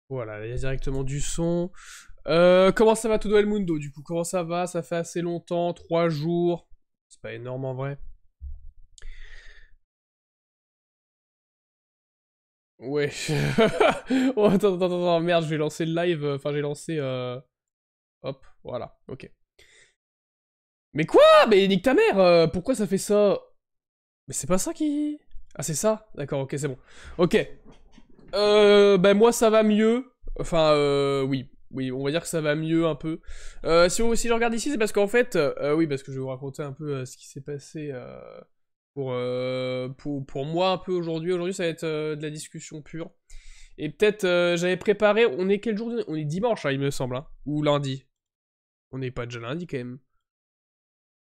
Voilà, il y a directement du son. Comment ça va todo el mundo du coup? Comment ça va? Ça fait assez longtemps, 3 jours. C'est pas énorme en vrai. Ouais. Oh, attends, merde, je vais lancer le live. Enfin, j'ai lancé. Hop, voilà, ok. Mais quoi? Mais nique ta mère! Pourquoi ça fait ça? Mais c'est pas ça qui. Ah, c'est ça? D'accord, ok, c'est bon. Ok. Ben moi ça va mieux. Enfin, oui. Oui, on va dire que ça va mieux un peu. Si je regarde ici, c'est parce qu'en fait... oui, parce que je vais vous raconter un peu ce qui s'est passé pour moi un peu aujourd'hui. Aujourd'hui, ça va être de la discussion pure. Et peut-être, j'avais préparé... On est quel jour? On est dimanche, hein, il me semble. Hein. Ou lundi. On n'est pas déjà lundi, quand même.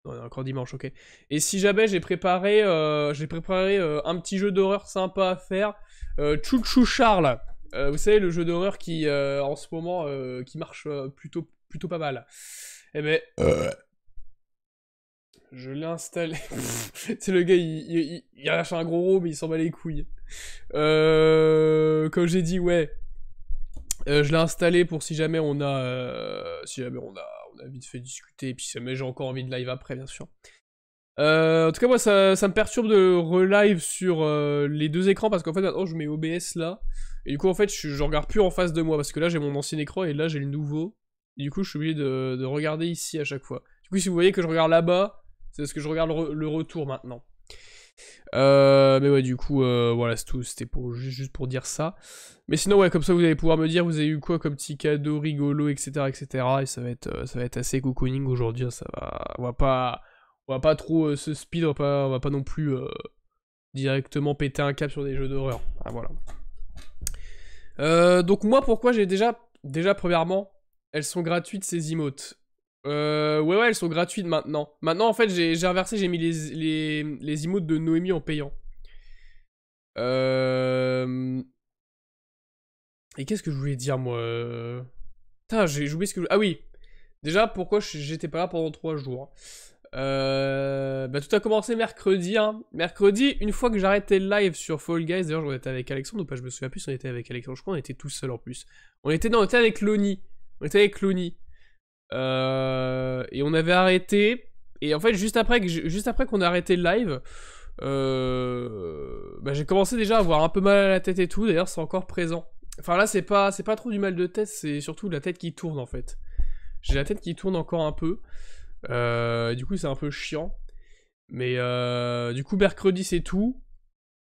Non, on est encore dimanche, ok. Et si jamais j'ai préparé un petit jeu d'horreur sympa à faire. Chouchou Charles. Vous savez, le jeu d'horreur qui, en ce moment, qui marche plutôt pas mal. Eh ben, je l'ai installé. C'est le gars, il a lâché un gros rot, mais il s'en bat les couilles. Comme j'ai dit, ouais. Je l'ai installé pour si jamais on a, on a vite fait discuter, et puis si jamais j'ai encore envie de live après, bien sûr. En tout cas, moi, ça me perturbe de relive sur les deux écrans, parce qu'en fait, maintenant, je mets OBS là, et du coup, en fait, je regarde plus en face de moi, parce que là, j'ai mon ancien écran, et là, j'ai le nouveau, et du coup, je suis obligé de regarder ici à chaque fois. Du coup, si vous voyez que je regarde là-bas, c'est parce que je regarde le retour maintenant. Mais ouais, du coup, voilà, c'est tout, c'était juste pour dire ça. Mais sinon, ouais, comme ça, vous allez pouvoir me dire, vous avez eu quoi comme petit cadeau rigolo, etc., etc., et ça va être assez cocooning aujourd'hui, hein, ça va, on va pas trop se speed, on va pas non plus directement péter un cap sur des jeux d'horreur. Ah, voilà. Donc moi, pourquoi j'ai déjà premièrement, elles sont gratuites ces emotes. Ouais, elles sont gratuites maintenant. Maintenant, en fait, j'ai reversé, j'ai mis les emotes de Noémie en payant. Et qu'est-ce que je voulais dire, moi Putain, j'ai oublié ce que... Ah oui. Déjà, pourquoi j'étais pas là pendant 3 jours. Bah, tout a commencé mercredi. Hein. Mercredi, une fois que j'arrêtais le live sur Fall Guys, d'ailleurs, on était avec Alexandre, ou pas, je me souviens plus si on était avec Alexandre, je crois qu'on était tout seul en plus. On était avec Loni. Et on avait arrêté. Et en fait, juste après qu'on a arrêté le live, bah, j'ai commencé déjà à avoir un peu mal à la tête et tout. D'ailleurs, c'est encore présent. Enfin là, c'est pas trop du mal de tête, c'est surtout la tête qui tourne en fait. J'ai la tête qui tourne encore un peu. Du coup, c'est un peu chiant. Mais du coup, mercredi, c'est tout.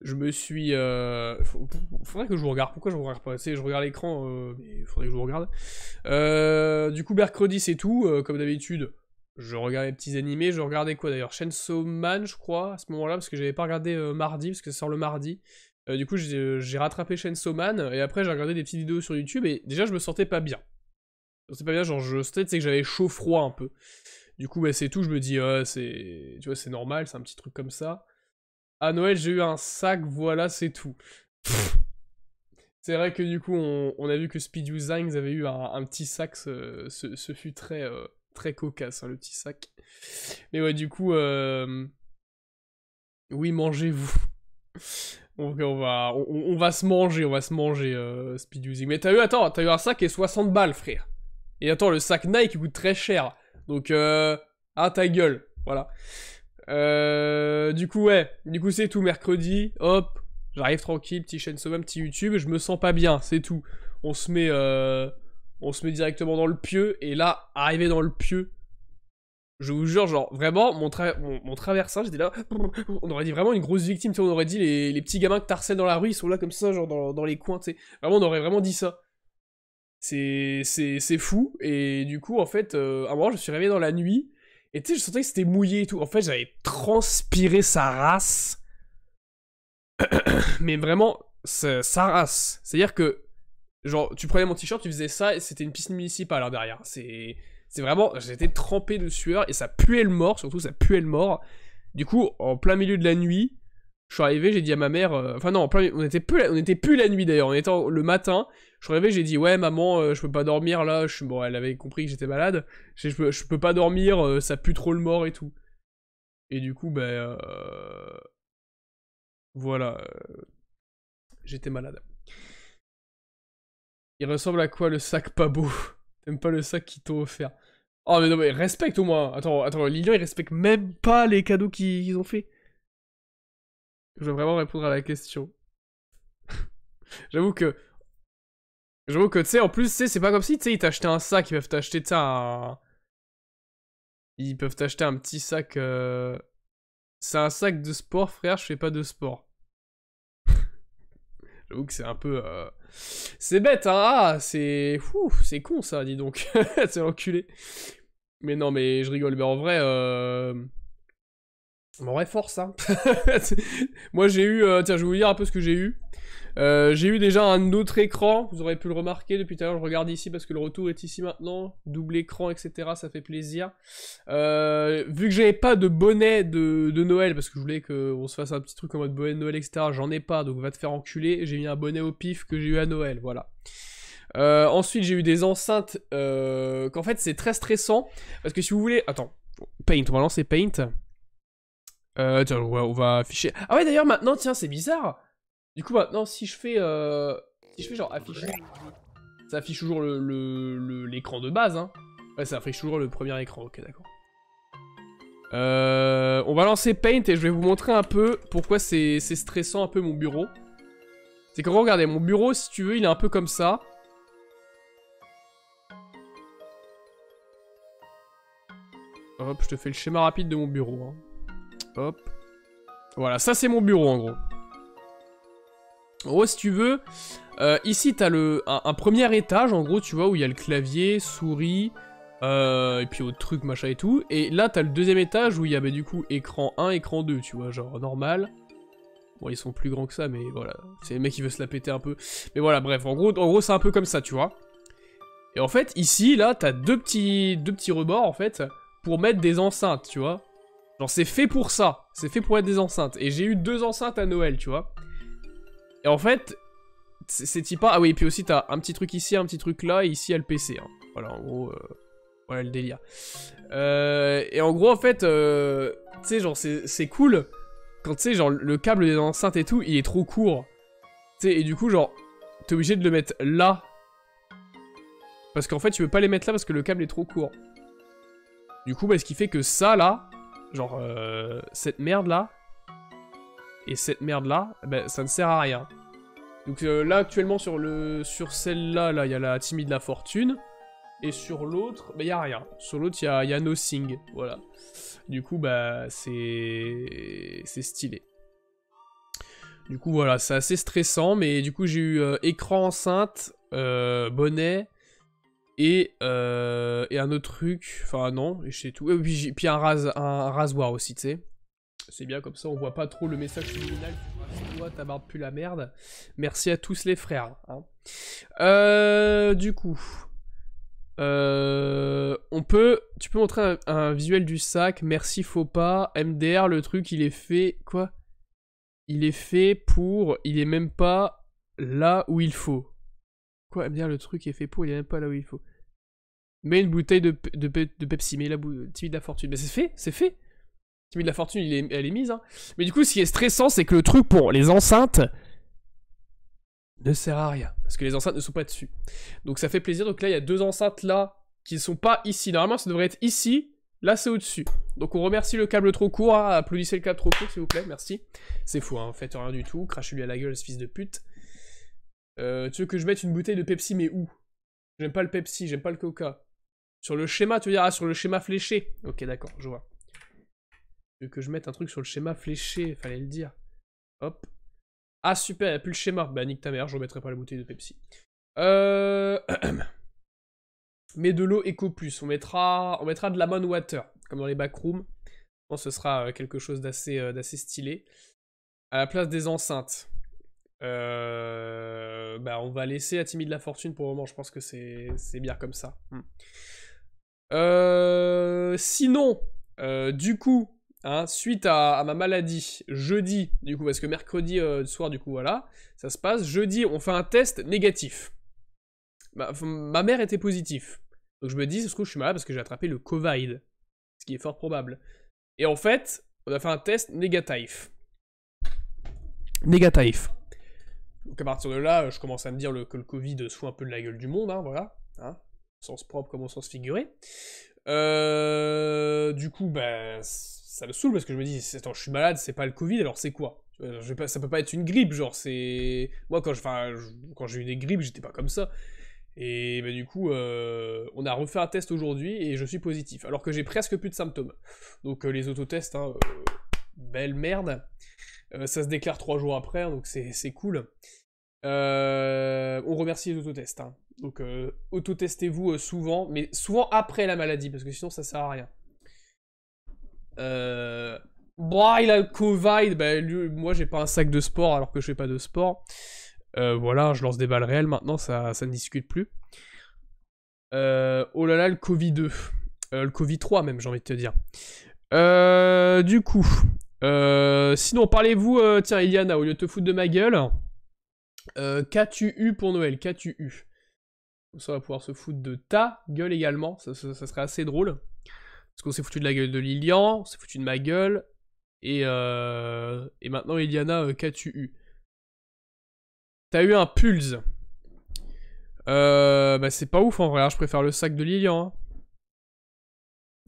Je me suis... faudrait que je vous regarde. Pourquoi je vous regarde pas? Je regarde l'écran, mais faudrait que je vous regarde. Du coup, mercredi, c'est tout. Comme d'habitude, je regarde les petits animés. Je regardais quoi d'ailleurs? Chainsaw Man, je crois, à ce moment-là, parce que j'avais pas regardé mardi, parce que ça sort le mardi. Du coup, j'ai rattrapé Chainsaw Man, et après, j'ai regardé des petites vidéos sur YouTube, et déjà, je me sentais pas bien. Je me sentais pas bien, genre, c'est que j'avais chaud-froid un peu. Du coup, bah, c'est tout, je me dis, tu vois, c'est normal, c'est un petit truc comme ça. À Noël, j'ai eu un sac, voilà, c'est tout. C'est vrai que du coup, on a vu que Speed Zings avait eu un petit sac, ce fut très, très cocasse, hein, le petit sac. Mais ouais, du coup, oui, mangez-vous. Donc on va se manger, Speed Using. Mais t'as eu un sac et 60 balles, frère. Et attends, le sac Nike coûte très cher. Donc, ta gueule, voilà. Du coup, c'est tout, mercredi, hop, j'arrive tranquille, petit Chainsaw Man, petit YouTube, je me sens pas bien, c'est tout. On se met directement dans le pieu, et là, arrivé dans le pieu, je vous jure, genre, vraiment, mon traversin, j'étais là, on aurait dit vraiment une grosse victime, tu sais, on aurait dit les petits gamins que t'harcèles dans la rue, ils sont là comme ça, genre, dans les coins, tu sais. Vraiment, on aurait vraiment dit ça. C'est fou, et du coup, en fait, à un moment, je me suis réveillé dans la nuit, et tu sais, je sentais que c'était mouillé et tout. En fait, j'avais transpiré sa race. Mais vraiment, sa race. C'est-à-dire que, genre, tu prenais mon t-shirt, tu faisais ça, et c'était une piscine municipale, là, derrière. C'est vraiment... J'étais trempé de sueur, et ça puait le mort, surtout, ça puait le mort. Du coup, en plein milieu de la nuit, je suis arrivé, j'ai dit à ma mère... Enfin non, on était plus la nuit, d'ailleurs. On était le matin. Je suis arrivé, j'ai dit, ouais, maman, je peux pas dormir, là. Bon, elle avait compris que j'étais malade. Je peux pas dormir, ça pue trop le mort et tout. Et du coup, voilà. j'étais malade. Il ressemble à quoi le sac pas beau? T'aimes pas le sac qu'ils t'ont offert? Oh mais non mais respecte au moins. Attends, Lilian il respecte même pas les cadeaux qu'ils ont fait. Je dois vraiment répondre à la question. J'avoue que tu sais, en plus, tu sais, c'est pas comme si, tu sais, ils t'achetaient un sac, ils peuvent t'acheter, tu sais, un... Ils peuvent t'acheter un petit sac, C'est un sac de sport, frère, je fais pas de sport. J'avoue que c'est un peu... C'est bête, hein, ah, c'est... c'est con, ça, dis donc. C'est l'enculé. Mais non, mais je rigole, mais en vrai, force, hein. Moi, j'ai eu... tiens, je vais vous dire un peu ce que j'ai eu. J'ai eu déjà un autre écran, vous aurez pu le remarquer depuis tout à l'heure, je regarde ici parce que le retour est ici maintenant, double écran, etc., ça fait plaisir. Vu que j'avais pas de bonnet de Noël, parce que je voulais qu'on se fasse un petit truc en mode bonnet de Noël, etc., j'en ai pas, donc va te faire enculer, j'ai mis un bonnet au pif que j'ai eu à Noël, voilà. Ensuite, j'ai eu des enceintes, qu'en fait c'est très stressant, parce que si vous voulez... Attends, Paint, on va lancer Paint. Tiens, on va afficher... Ah ouais, d'ailleurs, maintenant, tiens, c'est bizarre. Du coup, maintenant, si je fais genre afficher, ça affiche toujours l'écran de base, hein. Ouais, ça affiche toujours le premier écran, ok, d'accord. On va lancer Paint et je vais vous montrer un peu pourquoi c'est stressant un peu mon bureau. C'est que regardez, mon bureau, si tu veux, il est un peu comme ça. Hop, je te fais le schéma rapide de mon bureau, hein. Hop. Voilà, ça c'est mon bureau en gros. En gros, si tu veux, ici t'as un premier étage, en gros, tu vois, où il y a le clavier, souris, et puis autre truc, machin et tout. Et là, t'as le deuxième étage où il y a bah, du coup écran 1, écran 2, tu vois, genre normal. Bon, ils sont plus grands que ça, mais voilà, c'est le mec qui veut se la péter un peu. Mais voilà, bref, en gros c'est un peu comme ça, tu vois. Et en fait, ici, là, t'as deux petits rebords, en fait, pour mettre des enceintes, tu vois. Genre, c'est fait pour ça, c'est fait pour mettre des enceintes. Et j'ai eu 2 enceintes à Noël, tu vois. Et en fait, c'est type A. Ah oui, et puis aussi, t'as un petit truc ici, un petit truc là, et ici, il y a le PC. Hein. Voilà, en gros, voilà le délire. Et en gros, en fait, tu sais, genre, c'est cool quand, tu sais, genre, le câble des enceintes et tout, il est trop court. Tu sais, et du coup, genre, t'es obligé de le mettre là. Parce qu'en fait, tu peux pas les mettre là parce que le câble est trop court. Du coup, bah, ce qui fait que ça, là, genre, cette merde-là, et cette merde-là, bah, ça ne sert à rien. Donc là, actuellement, sur celle-là, là, il y a la Timide de la Fortune. Et sur l'autre, bah, il n'y a rien. Sur l'autre, il y a Nothing. Voilà. Du coup, bah, c'est stylé. Du coup, voilà, c'est assez stressant. Mais du coup, j'ai eu écran enceinte, bonnet, et un autre truc. Enfin, non, et c'est tout. Et puis un rasoir aussi, tu sais. C'est bien, comme ça on voit pas trop le message subliminal. Toi, ta barbe pue la merde. Merci à tous les frères. Hein. Du coup, tu peux montrer un visuel du sac. Merci, faut pas. MDR, le truc, il est fait. Quoi? Il est fait pour. Il est même pas là où il faut. Quoi? MDR, le truc est fait pour. Il est même pas là où il faut. Mets une bouteille de Pepsi. Mets la Timide de la Fortune. Mais c'est fait, c'est fait. Timide de la Fortune, elle est mise, hein. Mais du coup, ce qui est stressant, c'est que le truc pour les enceintes ne sert à rien. Parce que les enceintes ne sont pas dessus. Donc ça fait plaisir. Donc là, il y a 2 enceintes là qui ne sont pas ici. Normalement, ça devrait être ici. Là, c'est au-dessus. Donc on remercie le câble trop court. Hein. Applaudissez le câble trop court, s'il vous plaît. Merci. C'est fou, hein. Faites rien du tout. Crachez-lui à la gueule, ce fils de pute. Tu veux que je mette une bouteille de Pepsi, mais où? J'aime pas le Pepsi, j'aime pas le Coca. Sur le schéma, tu veux dire? Ah, sur le schéma fléché. Ok, d'accord, je vois. Que je mette un truc sur le schéma fléché, fallait le dire. Hop. Ah super, il n'y a plus le schéma. Bah nique ta mère, je remettrai pas la bouteille de Pepsi. Mais de l'eau Eco Plus. On mettra de la Mon Water, comme dans les backrooms. Je pense que ce sera quelque chose d'assez stylé. À la place des enceintes. Bah on va laisser la Timide de la Fortune pour le moment, je pense que c'est bien comme ça. Sinon, du coup... Hein, suite à ma maladie, jeudi, du coup, parce que mercredi soir, du coup, voilà, ça se passe. Jeudi, on fait un test négatif. Ma mère était positive. Donc je me dis, ça se trouve, je suis malade parce que j'ai attrapé le Covid. Ce qui est fort probable. Et en fait, on a fait un test négatif. Négatif. Donc à partir de là, je commence à me dire que le Covid se fout un peu de la gueule du monde, hein, voilà. Hein, au sens propre comme au sens figuré. Du coup, bah, ça me saoule parce que je me dis, attends, je suis malade, c'est pas le Covid, alors c'est quoi? Ça peut pas être une grippe, genre, c'est... Moi, quand j'ai eu des grippes, j'étais pas comme ça. Et bah, du coup, on a refait un test aujourd'hui et je suis positif, alors que j'ai presque plus de symptômes. Donc les autotests, hein, belle merde. Ça se déclare 3 jours après, hein, donc c'est cool. On remercie les autotests. Hein. Donc autotestez-vous souvent, mais souvent après la maladie, parce que sinon ça sert à rien. Bah, il a le Covid, bah, moi j'ai pas un sac de sport alors que je fais pas de sport. Voilà, je lance des balles réelles maintenant, ça ne discute plus. Oh là là, le Covid-2. Le Covid-3 même, j'ai envie de te dire. Du coup... sinon, parlez-vous... tiens, Iliana, au lieu de te foutre de ma gueule... qu'as-tu eu pour Noël? Qu'as-tu eu? Ça va pouvoir se foutre de ta gueule également, ça serait assez drôle. Parce qu'on s'est foutu de la gueule de Lilian, on s'est foutu de ma gueule... Et maintenant, Iliana, qu'as-tu eu? T'as eu un Pulse. Bah c'est pas ouf en vrai, hein. Je préfère le sac de Lilian. Hein.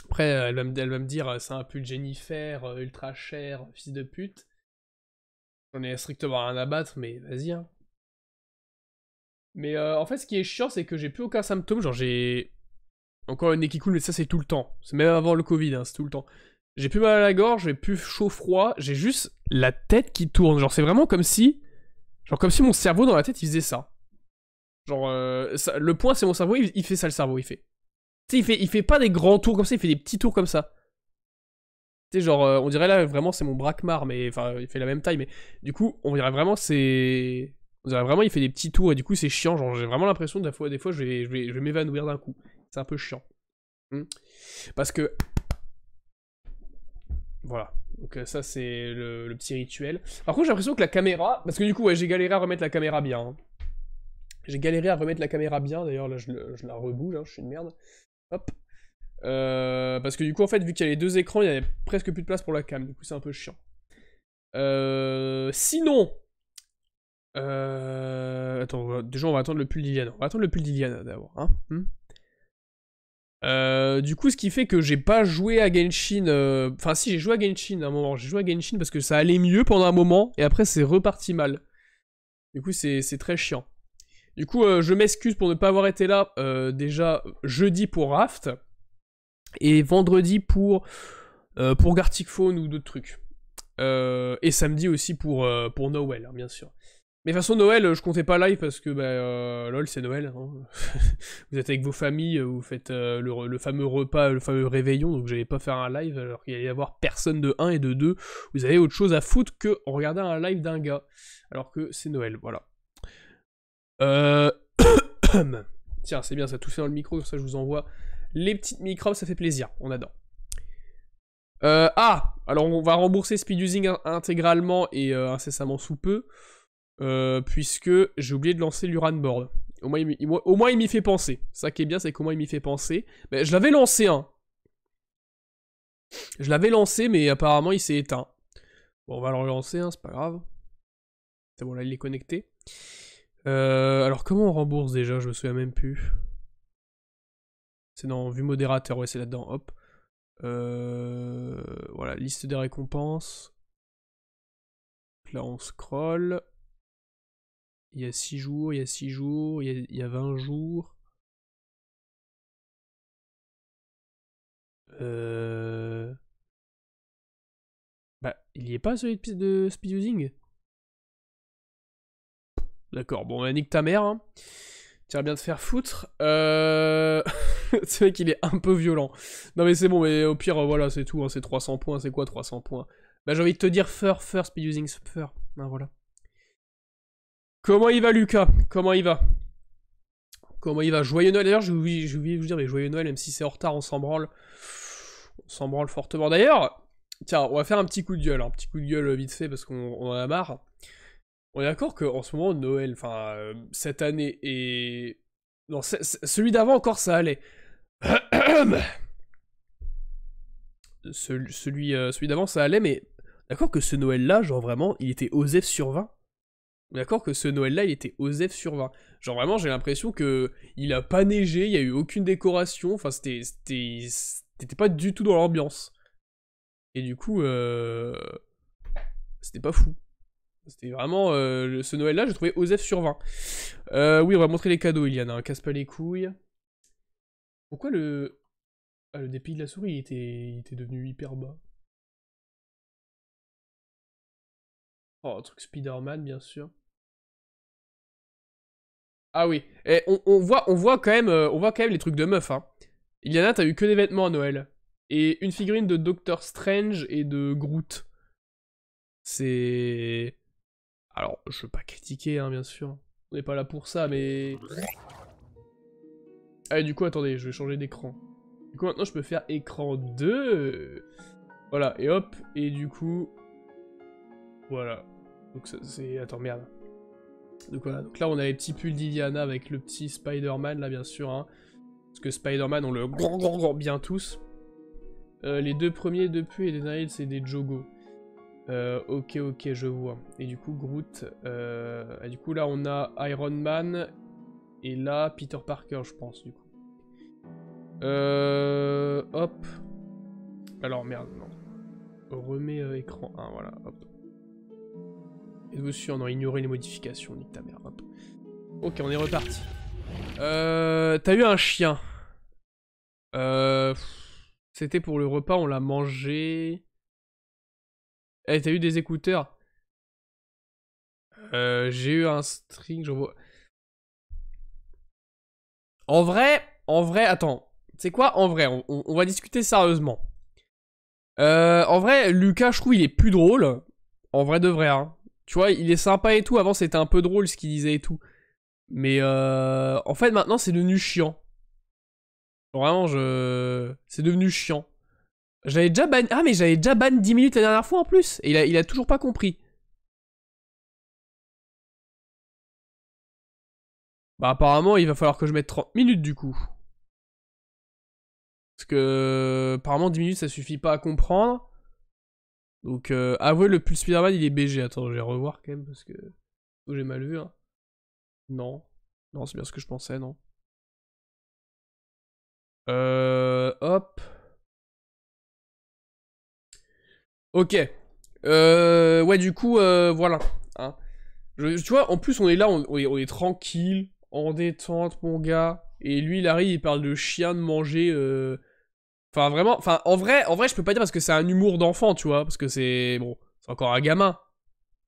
Après, elle va me dire, c'est un pull Jennifer, ultra cher, fils de pute. J'en ai strictement rien à battre, mais vas-y. Hein. Mais en fait, ce qui est chiant, c'est que j'ai plus aucun symptôme. Genre, j'ai encore une nez qui coule, mais ça, c'est tout le temps. C'est même avant le Covid, hein, c'est tout le temps. J'ai plus mal à la gorge, j'ai plus chaud-froid, j'ai juste la tête qui tourne. Genre, c'est vraiment comme si... Genre, comme si mon cerveau dans la tête, il faisait ça. Genre, le point, c'est mon cerveau, il fait ça, le cerveau, il fait. Tu sais, il fait pas des grands tours comme ça, il fait des petits tours comme ça. Tu sais, genre, on dirait là, vraiment, c'est mon braquemar, mais... Enfin, il fait la même taille, mais... Du coup, on dirait vraiment, c'est... On dirait vraiment, il fait des petits tours, et du coup, c'est chiant. Genre, j'ai vraiment l'impression, des fois, je vais m'évanouir d'un coup. C'est un peu chiant. Parce que... Voilà. Donc ça, c'est le petit rituel. Par contre, j'ai l'impression que la caméra... Parce que du coup, ouais, j'ai galéré à remettre la caméra bien. Hein. J'ai galéré à remettre la caméra bien, d'ailleurs, là, je la rebouge, hein, je suis une merde. Hop. Parce que du coup, en fait, vu qu'il y a les deux écrans, il y avait presque plus de place pour la cam, du coup, c'est un peu chiant. Sinon... Attends, déjà, on va attendre le pull d'Iliana. On va attendre le pull d'Iliana, d'abord, hein. Du coup, ce qui fait que j'ai pas joué à Genshin... Enfin, si, j'ai joué à Genshin à un moment. J'ai joué à Genshin parce que ça allait mieux pendant un moment, et après, c'est reparti mal. Du coup, c'est très chiant. Du coup, je m'excuse pour ne pas avoir été là, déjà, jeudi pour Raft, et vendredi pour Gartic Phone ou d'autres trucs. Et samedi aussi pour Noël, hein, bien sûr. Mais de toute façon, Noël, je comptais pas live parce que, lol, c'est Noël. Hein. Vous êtes avec vos familles, vous faites le fameux repas, le fameux réveillon, donc j'allais pas faire un live alors qu'il allait y avoir personne de 1 et de 2. Vous avez autre chose à foutre que regarder un live d'un gars. Alors que c'est Noël, voilà. Tiens, c'est bien, ça touche dans le micro, comme ça je vous envoie les petites microbes, ça fait plaisir, on adore. Alors on va rembourser speed using intégralement et incessamment sous peu. Puisque j'ai oublié de lancer l'Uran Board. Au moins il m'y fait penser. Ça qui est bien, c'est qu'au moins il m'y fait penser. Mais je l'avais lancé, hein. Je l'avais lancé, mais apparemment il s'est éteint. Bon, on va le relancer, hein, c'est pas grave. C'est bon, là il est connecté. Alors comment on rembourse déjà? Je me souviens même plus. C'est dans vue modérateur, ouais, c'est là-dedans, hop. Voilà, liste des récompenses. Là on scroll. Il y a 6 jours, il y a 6 jours, il y a 20 jours. Bah, il y est pas celui de speed using. D'accord, bon, bah, nique ta mère. Hein. Tu vas bien te faire foutre. Ce mec, il est un peu violent. Non, mais c'est bon, mais au pire, voilà, c'est tout. Hein, c'est 300 points. C'est quoi 300 points? Bah, j'ai envie de te dire Fur, speed using, Fur. Ah, voilà. Comment il va, Lucas? Comment il va? Comment il va? Joyeux Noël. D'ailleurs, je voulais vous dire, mais joyeux Noël, même si c'est en retard, on s'en branle. On s'en branle fortement. D'ailleurs, tiens, on va faire un petit coup de gueule. Un petit coup de gueule vite fait, parce qu'on en a marre. On est d'accord qu'en ce moment, Noël, enfin, cette année et... Non, celui d'avant encore, ça allait. celui d'avant, ça allait, mais... D'accord que ce Noël-là, genre vraiment, il était OSEF sur 20. D'accord que ce Noël-là, il était OSEF sur 20. Genre vraiment, j'ai l'impression que il a pas neigé, il y a eu aucune décoration, enfin c'était pas du tout dans l'ambiance. Et du coup, c'était pas fou. C'était vraiment, ce Noël-là, j'ai trouvé OSEF sur 20. Oui, on va montrer les cadeaux, Iliana, hein, casse pas les couilles. Pourquoi le... Ah, le dépit de la souris, il était devenu hyper bas. Oh, un truc Spider-Man, bien sûr. Ah oui, et on voit quand même les trucs de meuf, hein. Iliana, t'as eu que des vêtements à Noël. Et une figurine de Doctor Strange et de Groot. C'est... Alors, je veux pas critiquer, hein, bien sûr. On n'est pas là pour ça, mais... Ah, et du coup, attendez, je vais changer d'écran. Du coup, maintenant, je peux faire écran 2. Voilà, et hop, et du coup... Voilà. Donc, c'est... Attends, merde. Donc voilà, donc là, on a les petits pulls d'Iliana avec le petit Spider-Man, là, bien sûr, hein. Parce que Spider-Man, on le bien tous. Les deux premiers depuis et les derniers, c'est des Jogo. Ok, je vois. Et du coup, Groot. Et du coup, là, on a Iron Man. Et là, Peter Parker, je pense, du coup. Hop. Alors, merde, non. Remets écran 1, voilà, hop. Êtes-vous sûr? Non, ignorer les modifications, nique ta mère, hop. Ok, on est reparti. T'as eu un chien. C'était pour le repas, on l'a mangé. Eh, t'as eu des écouteurs? J'ai eu un string, je vois. En vrai, attends. C'est quoi en vrai? On va discuter sérieusement. En vrai, Lucas, je trouve, il est plus drôle. En vrai de vrai, hein. Tu vois, il est sympa et tout. Avant, c'était un peu drôle ce qu'il disait et tout. Mais en fait, maintenant, c'est devenu chiant. Vraiment, c'est devenu chiant. J'avais déjà ban... Ah, mais j'avais déjà ban 10 minutes la dernière fois en plus. Et il a toujours pas compris. Bah, apparemment, il va falloir que je mette 30 minutes du coup. Parce que apparemment 10 minutes ça suffit pas à comprendre. Donc avouez le pull Spider-Man il est BG. Attends, je vais revoir quand même parce que j'ai mal vu. Hein. Non. Non, c'est bien ce que je pensais, non. Hop. Ok. Ouais, du coup, voilà. Hein. Tu vois, en plus, on est là, on est tranquille, en détente, mon gars. Et lui, il arrive, il parle de chien, de manger. Enfin, vraiment, enfin, en vrai, je peux pas dire parce que c'est un humour d'enfant, tu vois. Parce que c'est. Bon, c'est encore un gamin.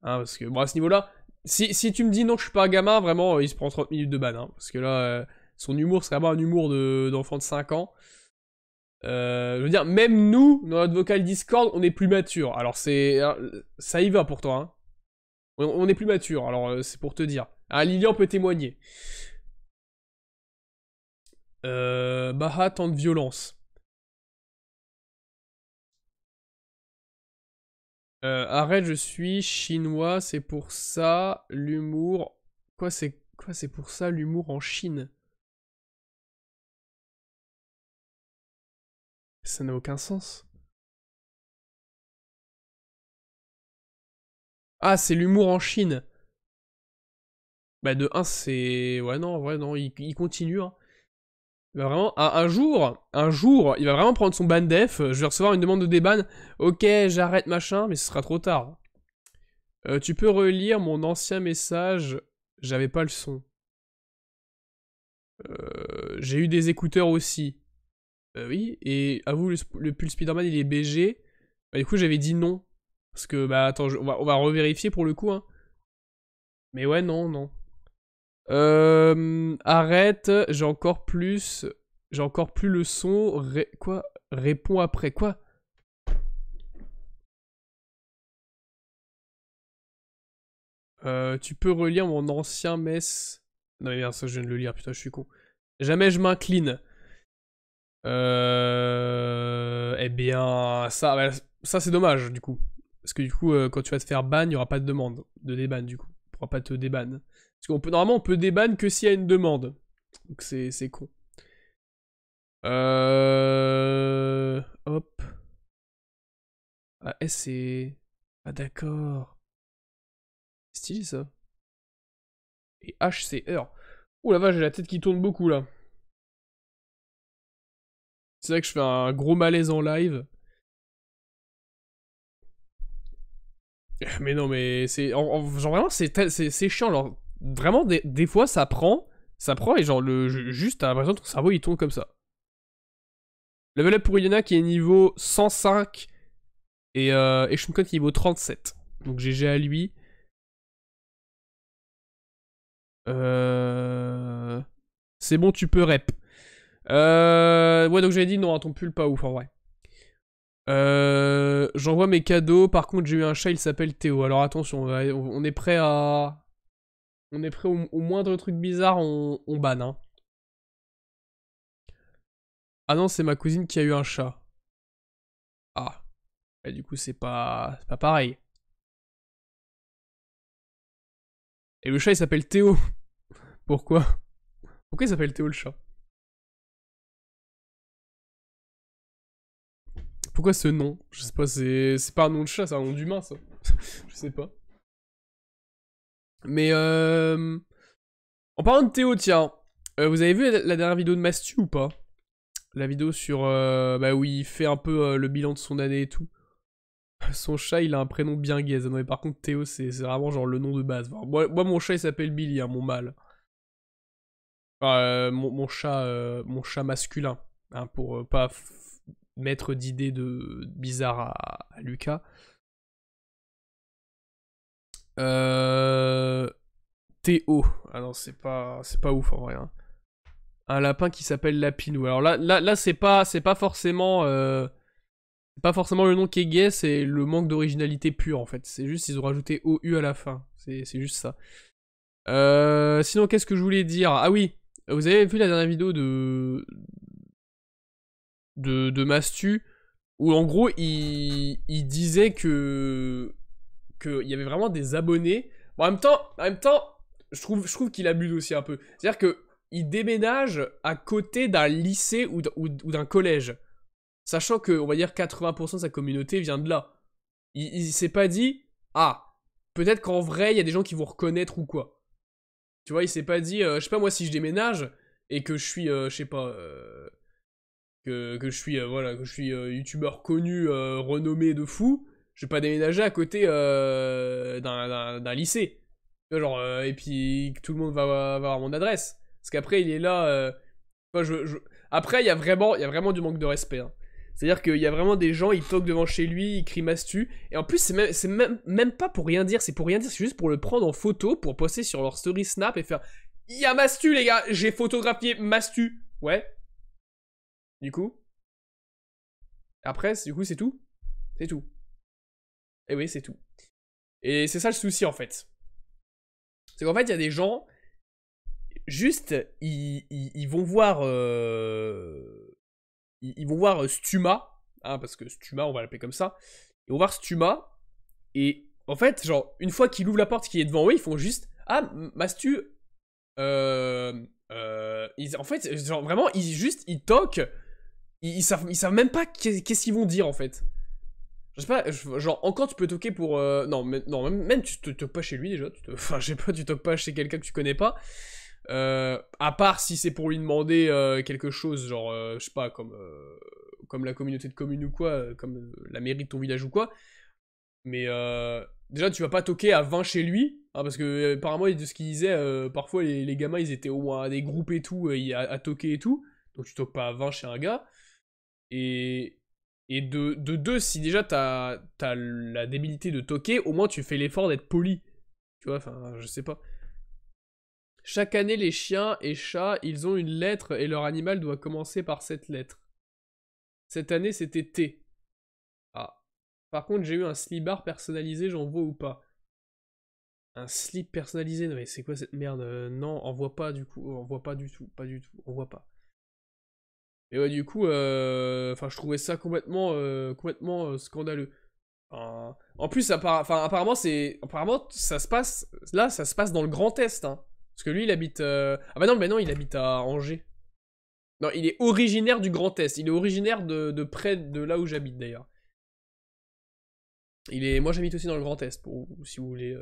Hein, parce que, bon, à ce niveau-là, si tu me dis non, je suis pas un gamin, vraiment, il se prend 30 minutes de ban. Hein, parce que là, son humour, c'est vraiment un humour d'enfant de 5 ans. Je veux dire, même nous, dans notre vocal Discord, on est plus mature. Alors, ça y va pour toi, hein. On est plus mature, alors c'est pour te dire. Ah, Lilian peut témoigner. Baha, tant de violence. Arrête, je suis chinois, c'est pour ça, l'humour... Quoi, c'est pour ça, l'humour en Chine? Ça n'a aucun sens. Ah, c'est l'humour en Chine. Bah, de un c'est... Ouais, non, en vrai, non, il continue, hein. Il va vraiment... un jour, il va vraiment prendre son ban def, je vais recevoir une demande de déban. Ok, j'arrête, machin, mais ce sera trop tard. Tu peux relire mon ancien message, j'avais pas le son. J'ai eu des écouteurs aussi. Oui, et avoue, le pull Spider-Man il est BG. Bah, du coup, j'avais dit non. Parce que, bah, attends, on va revérifier pour le coup, hein. Mais ouais, non, non. Arrête, j'ai encore plus. J'ai encore plus le son. Quoi? Réponds après. Quoi? Tu peux relire mon ancien mess. Non, mais merde, ça, je viens de le lire, putain, je suis con. Jamais je m'incline. Eh bien, ça c'est dommage du coup. Parce que du coup, quand tu vas te faire ban, il n'y aura pas de demande de déban du coup. On pourra pas te déban. Parce normalement, on peut déban que s'il y a une demande. Donc c'est con. Hop. Ah, S c'est... Ah d'accord. Stylé ça. Et HCR. Ouh la vache, j'ai la tête qui tourne beaucoup là. C'est vrai que je fais un gros malaise en live. Mais non, mais c'est. Genre vraiment, c'est chiant. Genre, vraiment, des fois, ça prend et genre, juste, t'as l'impression que ton cerveau il tourne comme ça. Level up pour Iliana qui est niveau 105 et Shumkon qui est niveau 37. Donc GG à lui. C'est bon, tu peux rep. Ouais, donc j'avais dit non, ton pull pas ouf en vrai. J'envoie mes cadeaux. Par contre, j'ai eu un chat, il s'appelle Théo. Alors attention, on est prêt à. On est prêt au moindre truc bizarre, on banne. Hein. Ah non, c'est ma cousine qui a eu un chat. Ah. Et du coup, c'est pas pareil. Et le chat, il s'appelle Théo. Pourquoi? Pourquoi il s'appelle Théo le chat? Pourquoi ce nom? Je sais pas, c'est pas un nom de chat, c'est un nom d'humain, ça. Je sais pas. Mais en parlant de Théo, tiens, vous avez vu la dernière vidéo de Mastu ou pas? La vidéo sur bah où il fait un peu le bilan de son année et tout. Son chat, il a un prénom bien gaze. Non, mais par contre, Théo, c'est vraiment genre le nom de base. Enfin, moi, mon chat, il s'appelle Billy, hein, mon mâle. Enfin, mon chat masculin. Hein, pour pas mettre d'idées bizarres à Lucas. Théo. Ah non, c'est pas ouf en vrai. Hein. Un lapin qui s'appelle Lapinou. Alors là c'est pas forcément pas forcément le nom qui est gay, c'est le manque d'originalité pure en fait. C'est juste ils ont rajouté OU à la fin. C'est juste ça. Sinon qu'est-ce que je voulais dire? Ah oui, vous avez vu la dernière vidéo de Mastu où en gros il disait que il y avait vraiment des abonnés. Bon, en même temps, je trouve qu'il abuse aussi un peu. C'est-à-dire que il déménage à côté d'un lycée ou d'un collège. Sachant que, on va dire, 80% de sa communauté vient de là. Il s'est pas dit, ah, peut-être qu'en vrai, il y a des gens qui vont reconnaître ou quoi. Tu vois, il s'est pas dit, je sais pas, moi, si je déménage et que je suis, je sais pas, que je suis, voilà, que je suis youtubeur connu, renommé de fou, je vais pas déménager à côté d'un lycée. Tu vois, genre, et puis que tout le monde va avoir mon adresse. Parce qu'après, il est là. Après, il y a vraiment du manque de respect. Hein. C'est-à-dire qu'il y a vraiment des gens, ils toquent devant chez lui, ils crient Mastu. Et en plus, c'est même pas pour rien dire, c'est pour rien dire, c'est juste pour le prendre en photo, pour poster sur leur story Snap et faire il y a Mastu, les gars, j'ai photographié Mastu. Ouais. Du coup. Après, du coup, c'est tout. C'est tout. Et oui, c'est tout. Et c'est ça le souci, en fait. C'est qu'en fait, il y a des gens, juste, ils vont voir... ils vont voir Stuma, hein, parce que Stuma, on va l'appeler comme ça. Ils vont voir Stuma, et en fait, genre, une fois qu'il ouvre la porte qui est devant eux, ils font juste ah, Mastu. En fait, genre, vraiment, ils toquent. Ils savent même pas qu'est-ce qu'ils vont dire, en fait. Je sais pas, genre, encore tu peux toquer pour. Non, même tu te toques pas chez lui déjà. Enfin, je sais pas, tu toques pas chez quelqu'un que tu connais pas. À part si c'est pour lui demander quelque chose, genre, je sais pas, comme la communauté de communes ou quoi, comme la mairie de ton village ou quoi. Mais déjà, tu vas pas toquer à 20 chez lui, hein, parce que apparemment, de ce qu'il disait, parfois les gamins ils étaient au moins à des groupes et tout, à toquer et tout. Donc tu toques pas à 20 chez un gars. Et de deux, si déjà t'as la débilité de toquer, au moins tu fais l'effort d'être poli. Tu vois, enfin, je sais pas. Chaque année, les chiens et chats, ils ont une lettre et leur animal doit commencer par cette lettre. Cette année, c'était T. Ah. Par contre, j'ai eu un slip-bar personnalisé, j'en vois ou pas? Un slip personnalisé? Non mais c'est quoi cette merde? Non, envoie pas du coup, envoie pas du tout, pas du tout, envoie pas. Et ouais, du coup, enfin, je trouvais ça complètement scandaleux. En plus, apparemment, ça se passe, là, ça se passe dans le Grand Est, hein. Parce que lui, il habite, ah bah non, il habite à Angers. Non, il est originaire du Grand Est. Il est originaire de près de là où j'habite, d'ailleurs. Moi, j'habite aussi dans le Grand Est, si vous voulez,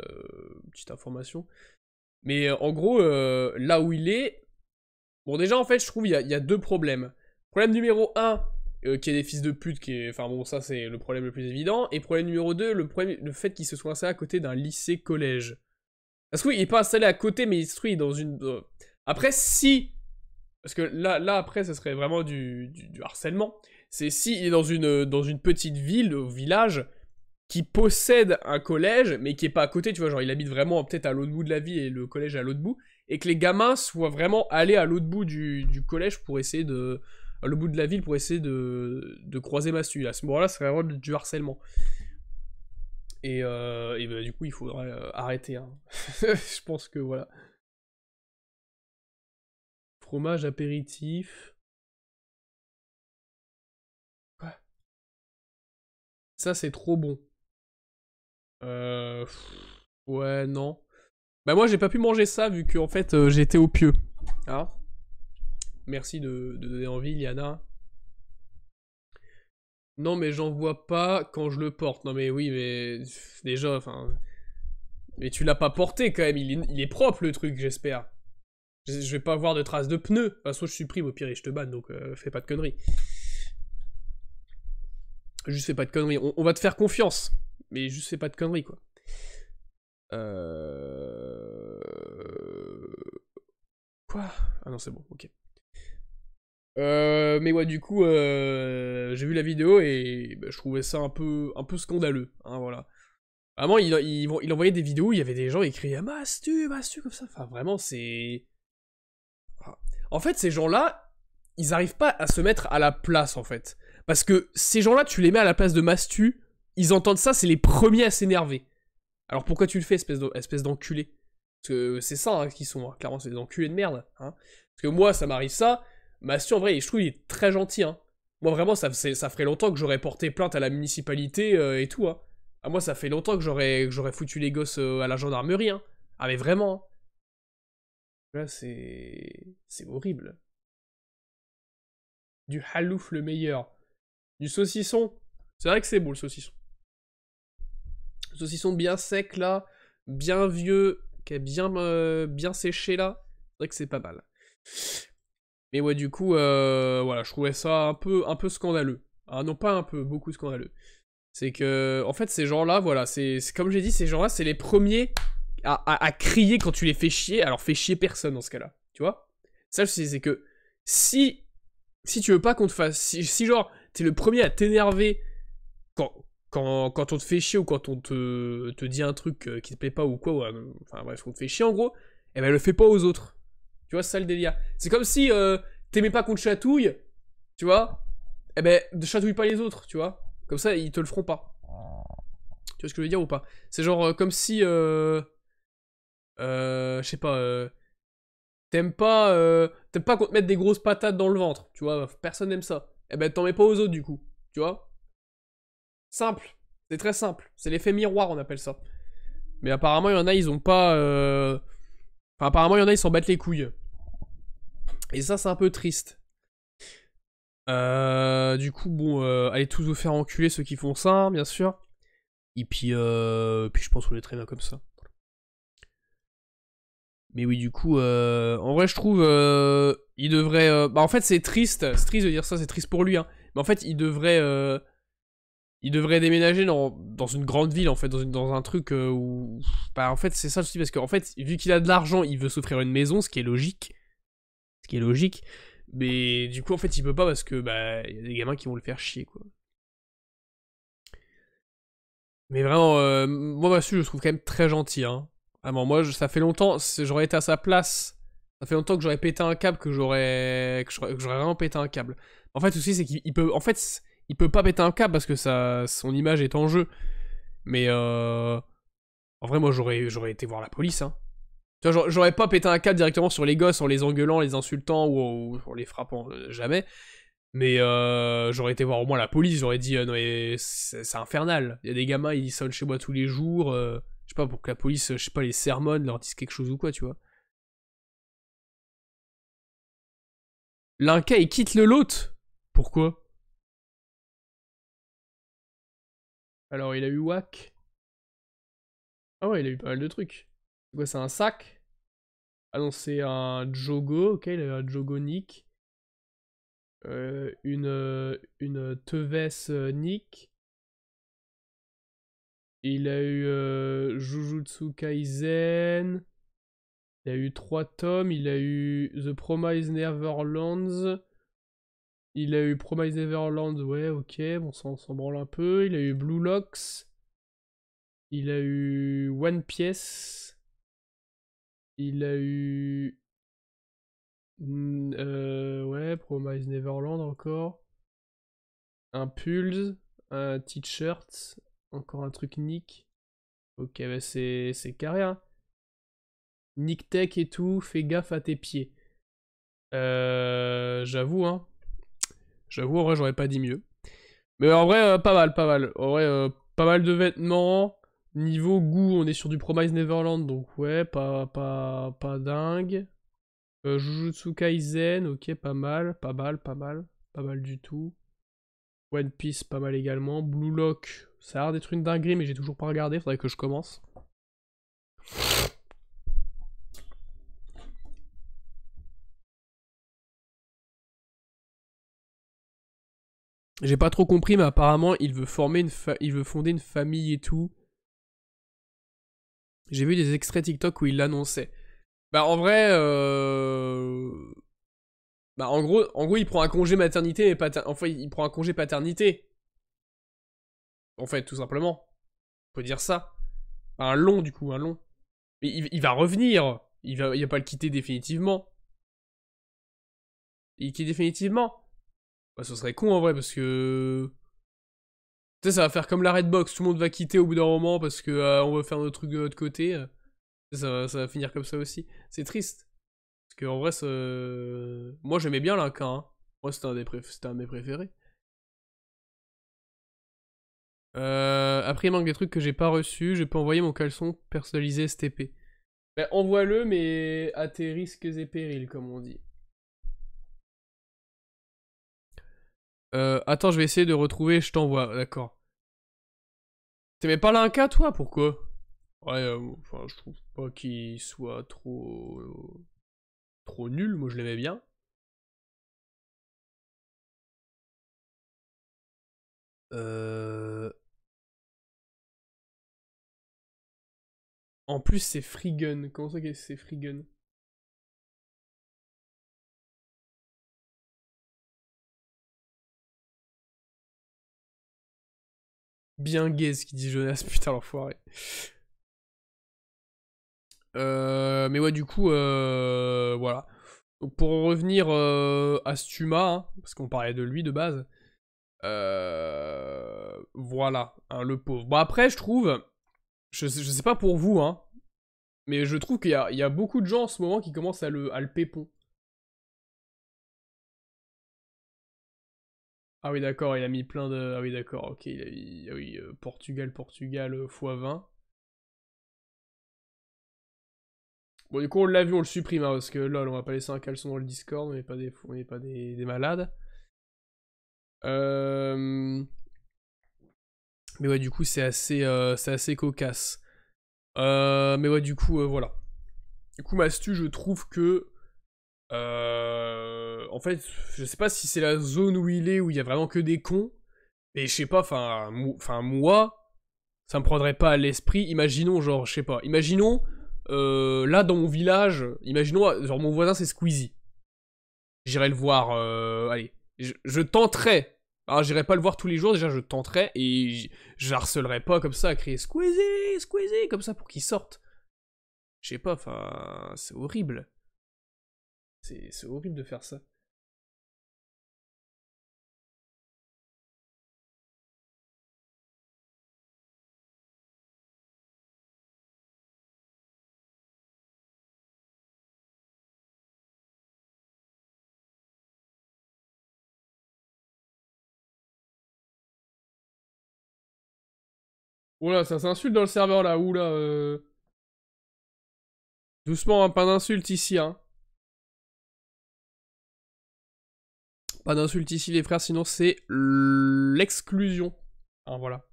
petite information. Mais en gros, là où il est... Bon, déjà, en fait, je trouve il y a deux problèmes. Problème numéro un, qui est des fils de pute, qui est... Enfin bon, ça, c'est le problème le plus évident. Et problème numéro 2, le fait qu'il se soit installé à côté d'un lycée-collège. Parce que oui, il est pas installé à côté, mais il se trouve dans une... Après, si... Parce que là après, ça serait vraiment du harcèlement. C'est si il est dans une petite ville, au village, qui possède un collège, mais qui est pas à côté, tu vois, genre il habite vraiment peut-être à l'autre bout de la ville et le collège à l'autre bout, et que les gamins soient vraiment allés à l'autre bout du collège pour essayer de... à l'autre bout de la ville pour essayer de croiser Mastu. À ce moment-là, ça serait vraiment du harcèlement. Et bah, du coup, il faudrait arrêter. Hein. Je pense que voilà. Fromage apéritif. Ouais. Ça, c'est trop bon. Ouais, non. Bah moi, j'ai pas pu manger ça vu que en fait, j'étais au pieu. Ah. Merci de donner envie, Liana. Non, mais j'en vois pas quand je le porte. Non, mais oui, mais déjà, enfin... Mais tu l'as pas porté quand même, il est propre le truc, j'espère. Je vais pas avoir de traces de pneus. De toute façon, je supprime au pire et je te banne, donc fais pas de conneries. Juste fais pas de conneries. On va te faire confiance, mais juste fais pas de conneries, quoi. Quoi? Ah non, c'est bon, ok. Mais ouais, du coup, j'ai vu la vidéo et bah, je trouvais ça un peu scandaleux, hein, voilà. Vraiment, il envoyait des vidéos où il y avait des gens qui criaient Mastu, Mastu, comme ça. Enfin, vraiment, c'est... En fait, ces gens-là, ils arrivent pas à se mettre à la place, en fait. Parce que ces gens-là, tu les mets à la place de Mastu, ils entendent ça, c'est les premiers à s'énerver. Alors pourquoi tu le fais, espèce d'enculé? Parce que c'est ça hein, qu'ils sont, hein. Clairement, c'est des enculés de merde. Hein. Parce que moi, ça m'arrive ça. Mastu, en vrai, je trouve qu'il est très gentil. Hein. Moi, vraiment, ça ferait longtemps que j'aurais porté plainte à la municipalité et tout. Hein. Ah, moi, ça fait longtemps que j'aurais foutu les gosses à la gendarmerie. Hein. Ah, mais vraiment. Hein. Là, c'est horrible. Du halouf le meilleur. Du saucisson. C'est vrai que c'est beau le saucisson. Le saucisson bien sec là, bien vieux, qui est bien séché là. C'est vrai que c'est pas mal. Mais ouais, du coup, voilà, je trouvais ça un peu scandaleux. Ah, non, pas un peu, beaucoup scandaleux. C'est que, en fait, ces gens-là, voilà, c'est comme j'ai dit, ces gens-là, c'est les premiers à crier quand tu les fais chier. Alors, fais chier personne dans ce cas-là, tu vois. Ça, c'est que si tu veux pas qu'on te fasse, si genre t'es le premier à t'énerver quand on te fait chier ou quand on te dit un truc qui te plaît pas ou quoi, enfin bref, on te fait chier en gros, et ben le fais pas aux autres. Tu vois, c'est ça le délire. C'est comme si t'aimais pas qu'on te chatouille, tu vois, et ben ne chatouille pas les autres, tu vois. Comme ça, ils te le feront pas. Tu vois ce que je veux dire ou pas? C'est genre comme si, je sais pas, t'aimes pas qu'on te mette des grosses patates dans le ventre, tu vois, personne n'aime ça. Et ben t'en mets pas aux autres du coup, tu vois. Simple, c'est très simple, c'est l'effet miroir on appelle ça. Mais apparemment il y en a ils ont pas... Enfin apparemment il y en a ils s'en battent les couilles. Et ça c'est un peu triste. Du coup bon, allez tous vous faire enculer ceux qui font ça, hein, bien sûr. Et puis je pense qu'on est très bien comme ça. Mais oui, du coup, en vrai, je trouve, il devrait. Bah, en fait, c'est triste de dire ça, c'est triste pour lui. Hein. Mais en fait, il devrait déménager dans une grande ville, en fait, dans un truc où. Bah, en fait, c'est ça le souci, parce qu'en fait, vu qu'il a de l'argent, il veut s'offrir une maison, ce qui est logique. Ce qui est logique. Mais du coup, en fait, il peut pas parce que, bah, il y a des gamins qui vont le faire chier, quoi. Mais vraiment, moi, Massu, je le trouve quand même très gentil, hein. Vraiment, moi, ça fait longtemps, j'aurais été à sa place. Ça fait longtemps que j'aurais pété un câble, que j'aurais vraiment pété un câble. En fait, le souci, c'est qu'il peut, en fait, il peut pas péter un câble parce que son image est en jeu. Mais en vrai, moi, j'aurais été voir la police, hein. Tu vois, j'aurais pas pété un câble directement sur les gosses en les engueulant, les insultant ou en les frappant, jamais. Mais j'aurais été voir au moins la police, j'aurais dit non mais c'est infernal. Il y a des gamins, ils sonnent chez moi tous les jours. Je sais pas, pour que la police, je sais pas, les sermonne, leur dise quelque chose ou quoi, tu vois. L'un il quitte le lot. Pourquoi? Alors il a eu whack. Ah ouais, il a eu pas mal de trucs. C'est quoi, c'est un sac? Ah non, c'est un Jogo, ok, il a un Jogo Nick. Une Teves Nick. Il a eu Jujutsu Kaisen. Il a eu 3 tomes. Il a eu The Promised Neverlands. Il a eu Promised Neverland, ouais, ok, bon, ça on s'en branle un peu. Il a eu Blue Locks. Il a eu One Piece. Il a eu. Ouais, Promised Neverland encore. Un Pulse. Un T-shirt. Encore un truc Nick. Ok, bah c'est carré, hein. Nick Tech et tout, fais gaffe à tes pieds. J'avoue, hein. J'avoue, en vrai, j'aurais pas dit mieux. Mais en vrai, pas mal, pas mal. En vrai, pas mal de vêtements. Niveau goût, on est sur du Promise Neverland, donc ouais, pas dingue. Jujutsu Kaisen, ok, pas mal, pas mal, pas mal. Pas mal du tout. One Piece, pas mal également. Blue Lock, ça a l'air d'être une dinguerie, mais j'ai toujours pas regardé, faudrait que je commence. J'ai pas trop compris, mais apparemment, il veut fonder une famille et tout. J'ai vu des extraits TikTok où il l'annonçait. Bah en vrai, bah en gros, il prend un congé maternité, mais enfin, il prend un congé paternité. En fait, tout simplement. On peut dire ça. Un long, du coup, un long. Mais il va revenir. Il va pas le quitter définitivement. Il quitte définitivement. Bah ce serait con en vrai, parce que... Tu sais, ça va faire comme la Redbox. Tout le monde va quitter au bout d'un moment parce que on va faire notre truc de l'autre côté. Ça va finir comme ça aussi. C'est triste. Parce qu'en vrai, moi j'aimais bien l'Inca. Hein. Moi c'était un de mes préférés. Après, il manque des trucs que j'ai pas reçus. Je peux envoyer mon caleçon personnalisé STP. Ben, envoie-le, mais à tes risques et périls, comme on dit. Attends, je vais essayer de retrouver, je t'envoie, d'accord. T'aimais pas l'Inca, toi? Pourquoi? Ouais, enfin, je trouve pas qu'il soit trop nul. Moi, je l'aimais bien. Euh... En plus, c'est Freegun. Comment ça que c'est Freegun? Bien gaze, qui dit Jonas, putain, l'enfoiré. Mais ouais, du coup, voilà. Donc pour en revenir à Stuma, hein, parce qu'on parlait de lui de base, voilà, hein, le pauvre. Bon après, je trouve, je sais pas pour vous, hein, mais je trouve il y a beaucoup de gens en ce moment qui commencent à le pépon. Ah oui, d'accord, il a mis plein de... Ah oui, d'accord, ok, il a mis... Ah oui, Portugal x20. Bon, du coup, on l'a vu, on le supprime, hein, parce que lol, on va pas laisser un caleçon dans le Discord, on n'est pas des malades. Euh... Mais ouais, du coup, c'est assez cocasse. Mais ouais, du coup, voilà. Du coup, Mastu, je trouve que... en fait, je sais pas si c'est la zone où il est, où il y a vraiment que des cons. Mais je sais pas, enfin moi, ça me prendrait pas à l'esprit. Imaginons, genre, je sais pas. Imaginons, là, dans mon village, imaginons, genre, mon voisin, c'est Squeezie. J'irai le voir, allez. Je tenterai. Alors, j'irai pas le voir tous les jours, déjà, je tenterai. Et je harcelerai pas comme ça à crier Squeezie, Squeezie, comme ça pour qu'il sorte. Je sais pas, enfin, c'est horrible. C'est horrible de faire ça. Oula, ça s'insulte dans le serveur là, oula. Doucement, hein, pas d'insultes ici, hein. Pas d'insultes ici, les frères, sinon c'est l'exclusion. Ah, voilà.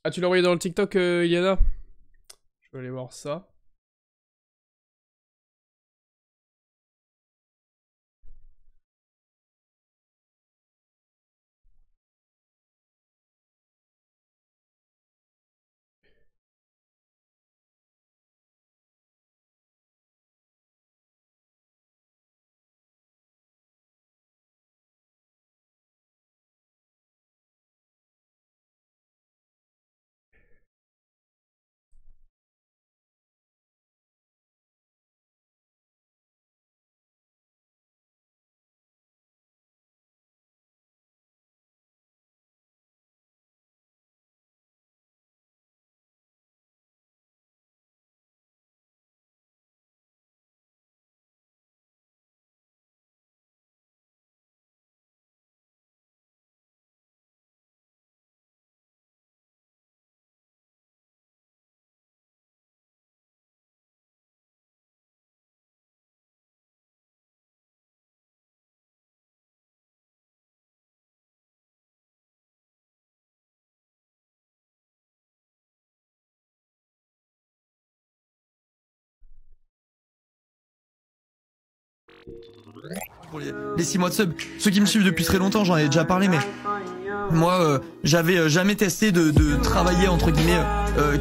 Ah, tu l'as envoyé dans le TikTok, Iliana? Je vais aller voir ça. Pour les 6 mois de sub. Ceux qui me suivent depuis très longtemps, j'en ai déjà parlé, mais moi, j'avais jamais testé de travailler entre guillemets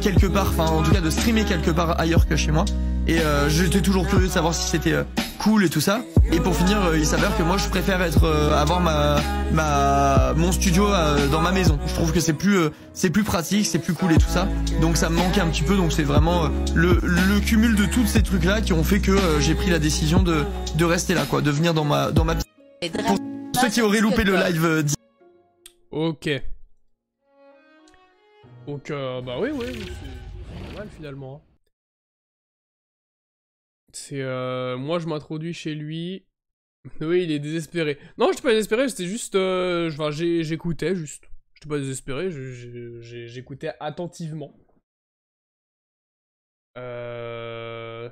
quelque part, enfin en tout cas de streamer quelque part ailleurs que chez moi. Et j'étais toujours curieux de savoir si c'était cool et tout ça. Et pour finir, il s'avère que moi je préfère avoir mon studio dans ma maison. Je trouve que c'est plus pratique, c'est plus cool et tout ça. Donc ça me manquait un petit peu. Donc c'est vraiment le cumul de tous ces trucs là qui ont fait que j'ai pris la décision de rester là, quoi, de venir dans ma petite... Pour ceux qui auraient loupé le live. Ok. Donc bah oui, c'est pas mal finalement. C'est moi je m'introduis chez lui. Oui, il est désespéré. Non, j'étais pas désespéré, c'était juste enfin, j'écoutais juste. J'étais pas désespéré, j'écoutais attentivement. Euh...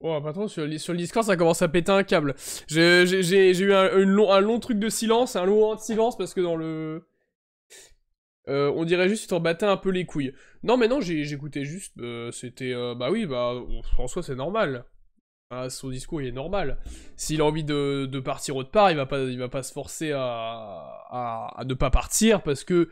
Oh, patron, sur le Discord, ça commence à péter un câble. J'ai eu un long truc de silence, un long moment de silence, parce que dans le... on dirait juste qu'il t'en battait un peu les couilles. Non, mais non, j'écoutais juste, c'était... bah oui, bah, en soi, c'est normal. Ah, son discours, il est normal. S'il a envie de partir autre part, il va pas se forcer à ne pas partir, parce que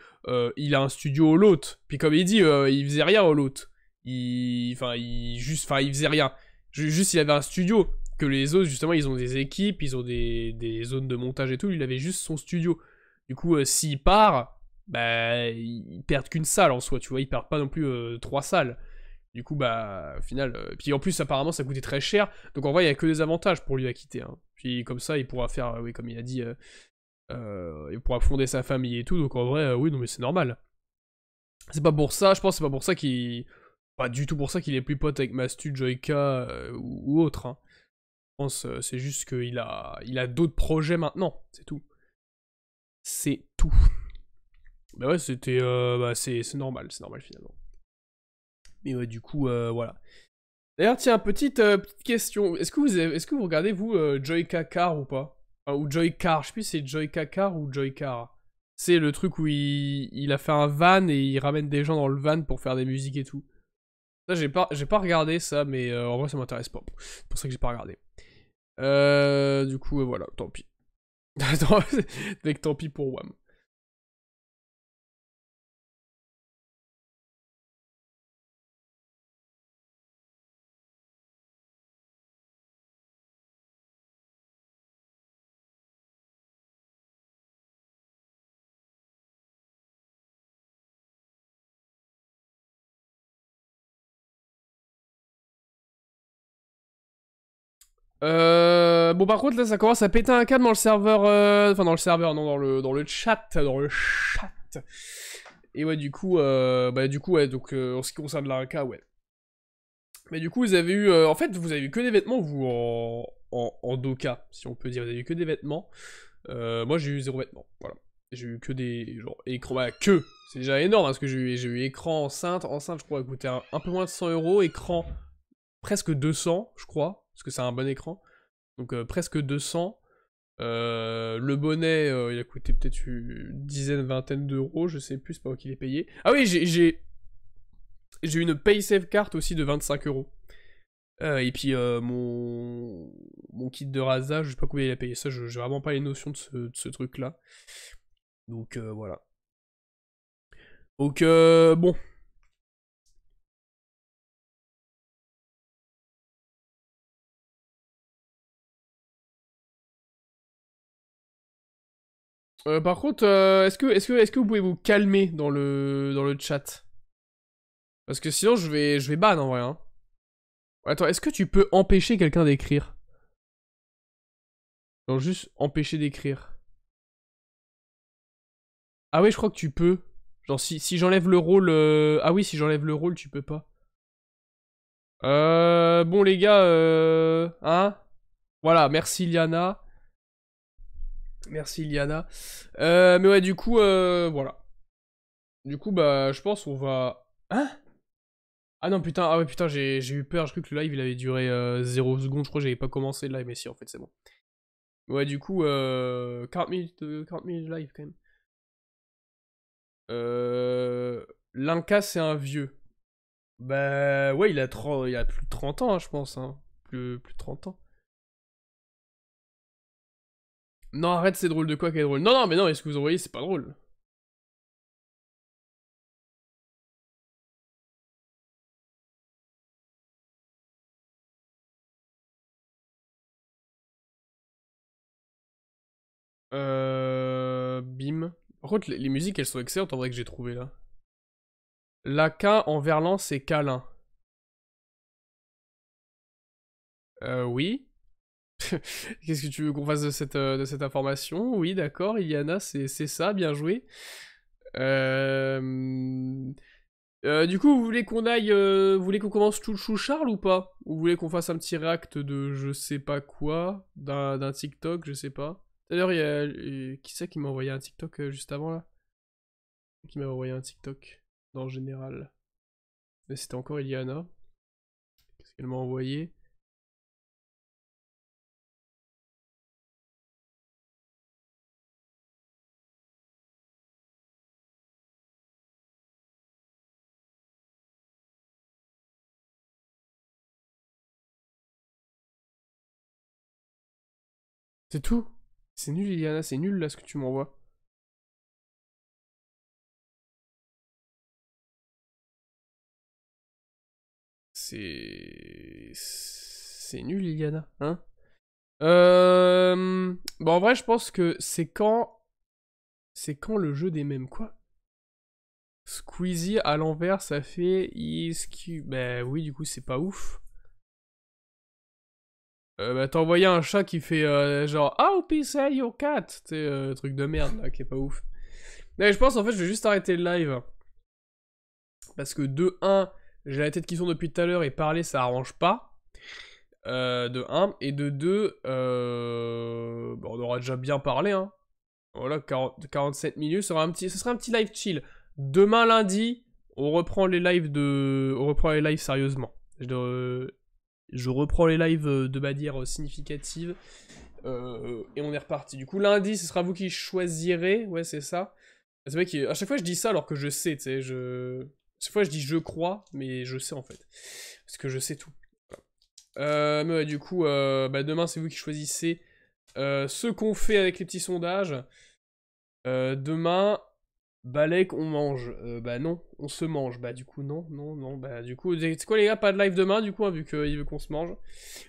il a un studio au lot. Puis comme il dit, il faisait rien au lot. Il faisait rien. Juste, il avait un studio. Que les autres, justement, ils ont des équipes, ils ont des zones de montage et tout. Il avait juste son studio. Du coup, s'il part, bah, ils perdent qu'une salle en soi, tu vois. Ils perdent pas non plus 3 salles. Du coup, bah, au final... Puis en plus, apparemment, ça coûtait très cher. Donc en vrai, il y a que des avantages pour lui à quitter. Hein. Puis comme ça, il pourra faire, oui, comme il a dit, il pourra fonder sa famille et tout. Donc en vrai, oui, non, mais c'est normal. C'est pas pour ça, je pense, c'est pas pour ça qu'il... Pas du tout pour ça qu'il est plus pote avec Mastu, Joyka ou autre. Hein. Je pense c'est juste qu'il a d'autres projets maintenant, c'est tout. C'est tout. Bah ouais, c'était... bah c'est normal finalement. Mais ouais, du coup, voilà. D'ailleurs, tiens, petite question. Est-ce que vous regardez, vous, Joyka Car ou pas? Enfin, ou Joycar, je sais plus si c'est Joyka Car ou Joycar. C'est le truc où il a fait un van et il ramène des gens dans le van pour faire des musiques et tout. Ça, j'ai pas regardé ça, mais en vrai, ça m'intéresse pas. C'est pour ça que j'ai pas regardé. Du coup, voilà, tant pis. Mec, tant pis pour Wam. Bon, par contre, là, ça commence à péter un câble dans le serveur... Enfin, dans le serveur, non, dans le chat. Dans le chat. Et ouais, du coup, ouais, donc, en ce qui concerne l'ARK, ouais. Mais du coup, vous avez eu... en fait, vous avez eu que des vêtements, vous, en Doka, si on peut dire. Vous avez eu que des vêtements. Moi, j'ai eu 0 vêtements, voilà. J'ai eu que des... genre, écran... Bah, que. C'est déjà énorme, hein, parce que j'ai eu écran enceinte. Enceinte, je crois, elle coûtait un peu moins de 100 €. Écran, presque 200, je crois. Parce que c'est un bon écran. Donc, presque 200. Le bonnet, il a coûté peut-être une dizaine, vingtaine d'euros, je sais plus, c'est pas moi qui l'ai payé. Ah oui, j'ai eu une PaySafe card aussi de 25 €. Et puis mon kit de rasage, je sais pas combien il a payé ça, j'ai vraiment pas les notions de ce truc-là. Donc voilà. Donc bon. Par contre, est-ce que vous pouvez vous calmer dans le chat? Parce que sinon je vais ban en vrai. Hein. Attends, est-ce que tu peux empêcher quelqu'un d'écrire? Genre juste empêcher d'écrire. Ah oui, je crois que tu peux. Genre si j'enlève le rôle... Ah oui, si j'enlève le rôle, tu peux pas. Bon les gars, hein? Voilà, merci Liana. Merci Iliana. Mais ouais, du coup, voilà. Du coup, bah, je pense on va... Hein? Ah non, putain, ah ouais, putain, j'ai eu peur, j'ai cru que le live, il avait duré 0 secondes, je crois que j'avais pas commencé le live, mais si, en fait, c'est bon. Ouais, du coup, 40 minutes, 40 minutes de live, quand même. L'Inca, c'est un vieux. Bah, ouais, il a plus de 30 ans, hein, je pense, hein. Plus de 30 ans. Non, arrête, c'est drôle de quoi qui est drôle. Non, non, mais non, est-ce que vous envoyez, c'est pas drôle. Bim. Par contre, les musiques, elles sont excellentes en vrai que j'ai trouvé là. L'Aka en verlan, c'est câlin. Oui. Qu'est-ce que tu veux qu'on fasse de cette information? Oui, d'accord, Iliana, c'est ça, bien joué. Du coup, vous voulez qu'on aille, vous voulez qu'on commence tout le chou Charles ou pas? Ou vous voulez qu'on fasse un petit react de je sais pas quoi, d'un TikTok, je sais pas. D'ailleurs, il y a qui c'est qui m'a envoyé un TikTok juste avant là? Qui m'a envoyé un TikTok dans le général. Mais c'était encore Iliana. Qu'est-ce qu'elle m'a envoyé? C'est tout? C'est nul, Iliana, c'est nul là ce que tu m'envoies. C'est nul, Iliana, hein? Bon, en vrai, je pense que c'est quand. C'est quand le jeu des mêmes, quoi? Squeezie à l'envers, ça fait isq. Bah oui, du coup, c'est pas ouf. Bah t'as envoyé un chat qui fait genre How peace your cat? C'est truc de merde là, qui est pas ouf. Mais je pense en fait, je vais juste arrêter le live. Parce que de 1, j'ai la tête qui tourne depuis tout à l'heure et parler ça arrange pas. De 1. Et de 2, bah, on aura déjà bien parlé, hein. Voilà, 47 minutes, ce sera un petit live chill. Demain lundi, on reprend les lives sérieusement. Je reprends les lives de manière significative. Et on est reparti. Du coup, lundi, ce sera vous qui choisirez. Ouais, c'est ça. C'est vrai qu'à chaque fois, je dis ça alors que je sais, tu sais. Chaque fois, je dis je crois, mais je sais en fait. Parce que je sais tout. Mais ouais, du coup, bah, demain, c'est vous qui choisissez ce qu'on fait avec les petits sondages. Demain, Balek, on mange. Bah non, on se mange. Bah du coup, non, non, non. Bah du coup, c'est quoi les gars, pas de live demain du coup, hein, vu qu'il veut qu'on se mange.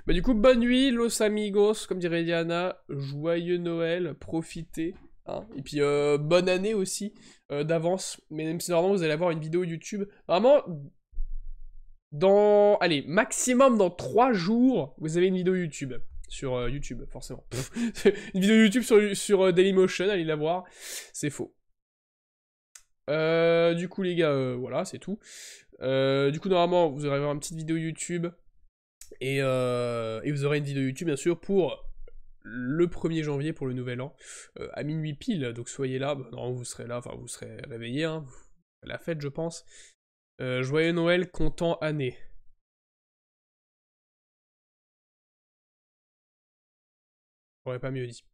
Bah du coup, bonne nuit, los amigos, comme dirait Diana. Joyeux Noël, profitez. Hein. Et puis bonne année aussi, d'avance. Mais même si normalement vous allez avoir une vidéo YouTube. Vraiment, allez, maximum dans 3 jours, vous avez une vidéo YouTube. Sur YouTube, forcément. Une vidéo YouTube sur Dailymotion, allez la voir. C'est faux. Du coup, les gars, voilà, c'est tout. Du coup, normalement, vous allez avoir une petite vidéo YouTube. Et vous aurez une vidéo YouTube, bien sûr, pour le 1er janvier, pour le nouvel an. À minuit pile, donc soyez là. Bah, non, vous serez là, enfin, vous serez réveillés. Hein, la fête, je pense. Joyeux Noël, content année. J'aurais pas mieux dit.